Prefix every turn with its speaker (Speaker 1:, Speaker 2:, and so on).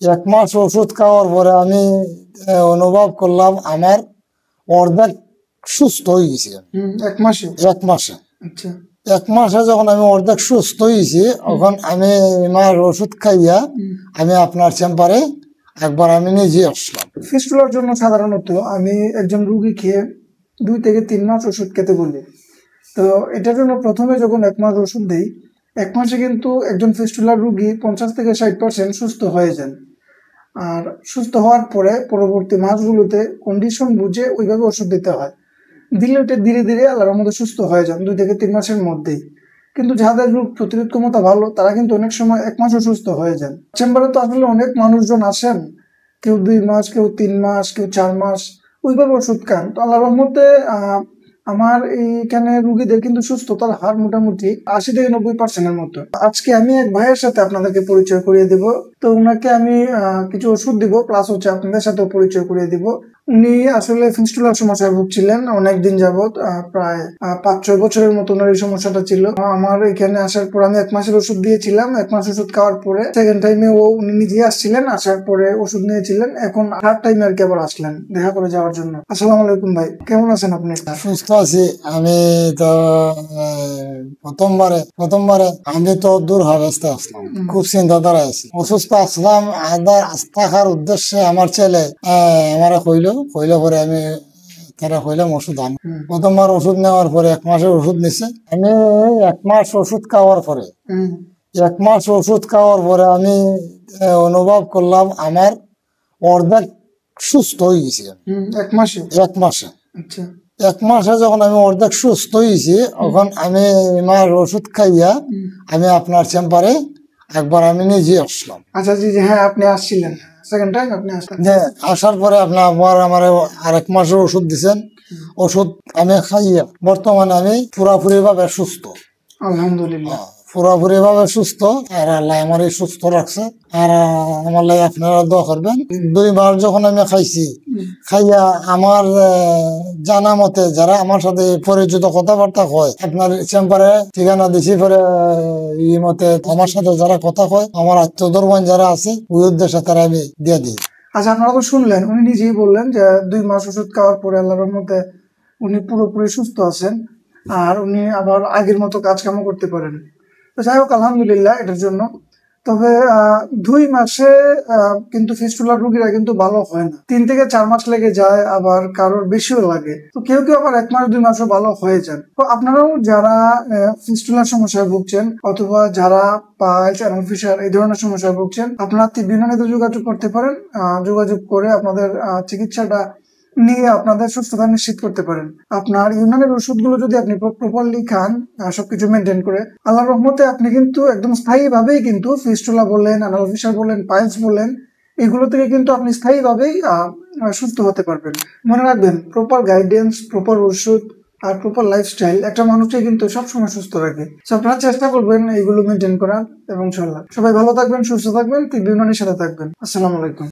Speaker 1: এক মাস ওষুধ খাওয়ার পরে আমি অনুভব করলাম আমার অর্ধেক সুস্থ হয়ে গেছি।
Speaker 2: এক মাসে?
Speaker 1: এক মাসে।
Speaker 2: আচ্ছা।
Speaker 1: এক মাসে যখন আমি অর্ধেক সুস্থ হয়েছি তখন আমি আমার ওষুধ খাইয়া আমি আপনার চেম্বারে একবার আমি নিজে আসলাম।
Speaker 2: ফিস্টুলার জন্য সাধারণত আমি একজন রুগীকে 2 থেকে 3 মাস ওষুধ খেতে বলি। তো এটার জন্য প্রথমে যখন 1 মাস ওষুধ দিই, 1 মাসে কিন্তু একজন ফিস্টুলার রুগী 50 থেকে 60% সুস্থ হয়ে যান। আর সুস্থ হওয়ার পরে পরবর্তী মাসগুলোতে কন্ডিশন বুঝে ওইভাবে ওষুধ দিতে হয়। দিলে ওটা ধীরে ধীরে আল্লাহর মধ্যে সুস্থ হয়ে যান 2 থেকে 3 মাসের মধ্যেই। কিন্তু যাদের রোগ প্রতিরোধ ক্ষমতা ভালো তারা কিন্তু অনেক সময় 1 মাসও সুস্থ হয়ে যান। চেম্বারে তো আসলে অনেক মানুষজন আসেন, কেউ 2 মাস, কেউ 3 মাস, কেউ 4 মাস ওইভাবে ওষুধ খান। তো আল্লাহর রহমতে আমার এইখানে রুগীদের কিন্তু সুস্থতার হার মোটামুটি 80 থেকে 90%-এর মতো। আজকে আমি এক ভাইয়ের সাথে আপনাদেরকে পরিচয় করিয়ে দেব। তো ওনাকে আমি কিছু ওষুধ দিব, প্লাস হচ্ছে আপনাদের সাথেও পরিচয় করিয়ে দিব। উনি আসলে ফিস্টুলার সমস্যায় ভুগছিলেন অনেকদিন যাবত, প্রায় 5-6 বছরের মতো ওনার এই সমস্যাটা ছিল। আমার এখানে আসার পর আমি 1 মাসের ওষুধ দিয়েছিলাম। 1 মাস ওষুধ খাওয়ার পরে সেকেন্ড টাইমে উনি নিজে আসছিলেন, আসার পরে ওষুধ নিয়েছিলেন। এখন থার্ড টাইমে আর কি আবার আসলেন দেখা করে যাওয়ার জন্য। আসসালামু আলাইকুম ভাই, কেমন আছেন আপনি?
Speaker 1: সুস্থ আছি। আমি তো প্রথমবারে আমি তো দূর হারাস্তে আসলাম, খুব চিন্তাধারা আছি। অসুস্থ আসলাম, থাকার উদ্দেশ্যে আমার ছেলে আমার কইলো পরে আমি তারা কইলাম ওষুধ আন। প্রথমবার ওষুধ নেওয়ার পরে 1 মাসের ওষুধ নিছে। আমি 1 মাস ওষুধ খাওয়ার পরে আমি অনুভব করলাম আমার অর্ধেক সুস্থ হয়ে গেছি।
Speaker 2: 1 মাসে?
Speaker 1: 1 মাসে।
Speaker 2: আচ্ছা।
Speaker 1: 1 মাসে যখন আমি অর্ধেক সুস্থ হয়েছি তখন আমি আমার ওষুধ খাইয়া আমি আপনার চেম্বারে একবার আমি নিজে আসলাম।
Speaker 2: আচ্ছা জি, হ্যাঁ আপনি আসছিলেন সেকেন্ড টাইম, আপনি আসলেন।
Speaker 1: আসার পরে আপনি আবার আমার আরেক মাসের ওষুধ দিচ্ছেন। ওষুধ আমি খাইয়া বর্তমানে আমি পুরাপুরি ভাবে সুস্থ,
Speaker 2: আলহামদুলিল্লাহ।
Speaker 1: পুরাপুরি ভাবে সুস্থ। আর আল্লাহ আমার সুস্থ রাখছে। আর আমার লাগে আপনারা দোয়া করবেন। 2 মাস যখন আমি খাইয়া আমার জানা মতে যারা আমার সাথে পরিচিত কথাবার্তা হয়, আপনার চেম্বারে ঠিকানা দিছি পরে এই মতে আমার সাথে যারা কথা কয়, আমার আত্মীয় যারা আছে ওই উদ্দেশ্যে তারা আমি দিয়ে দিই।
Speaker 2: আচ্ছা, আপনারা তো শুনলেন, উনি নিজেই বললেন যে 2 মাস ওষুধ খাওয়ার পরে আল্লাহর মধ্যে উনি পুরোপুরি সুস্থ আছেন আর উনি আবার আগের মতো কাজ কামও করতে পারেন। তো যাই হোক, আলহামদুলিল্লাহ এটার জন্য। তবে 2 মাসে কিন্তু ফিস্টুলার রোগীরা কিন্তু ভালো হয় না, 3 থেকে 4 মাস লেগে যায়, আবার কারোর বেশিও লাগে। তো কেউ কেউ আবার 1 মাস 2 মাসও ভালো হয়ে যান। তো আপনারাও যারা ফিস্টুলার সমস্যায় ভুগছেন অথবা যারা পাইলস, অ্যানাল ফিশার এই ধরনের সমস্যায় ভুগছেন, আপনারা তীব্রনালীতে যোগাযোগ করতে পারেন। যোগাযোগ করে আপনাদের চিকিৎসাটা নিয়ে আপনাদের সুস্থতা নিশ্চিত করতে পারেন। আপনার ইউনানের ওষুধগুলো যদি আপনি প্রপারলি খান, সবকিছু মেনটেন করে, আল্লাহর রহমতে আপনি কিন্তু একদম স্থায়ীভাবেই কিন্তু ফিস্টুলা বলেন, অ্যানাল ফিশার বলেন, পাইলস বলেন, এগুলো থেকে কিন্তু আপনি স্থায়ীভাবেই সুস্থ হতে পারবেন। মনে রাখবেন, প্রপার গাইডেন্স, প্রপার ওষুধ আর প্রপার লাইফস্টাইল একটা মানুষকে কিন্তু সবসময় সুস্থ রাখে। আপনারা চেষ্টা করবেন এইগুলো মেনটেন করার এবং চলার। সবাই ভালো থাকবেন, সুস্থ থাকবেন, তীব্র ইউনানির সাথে থাকবেন। আসসালামু আলাইকুম।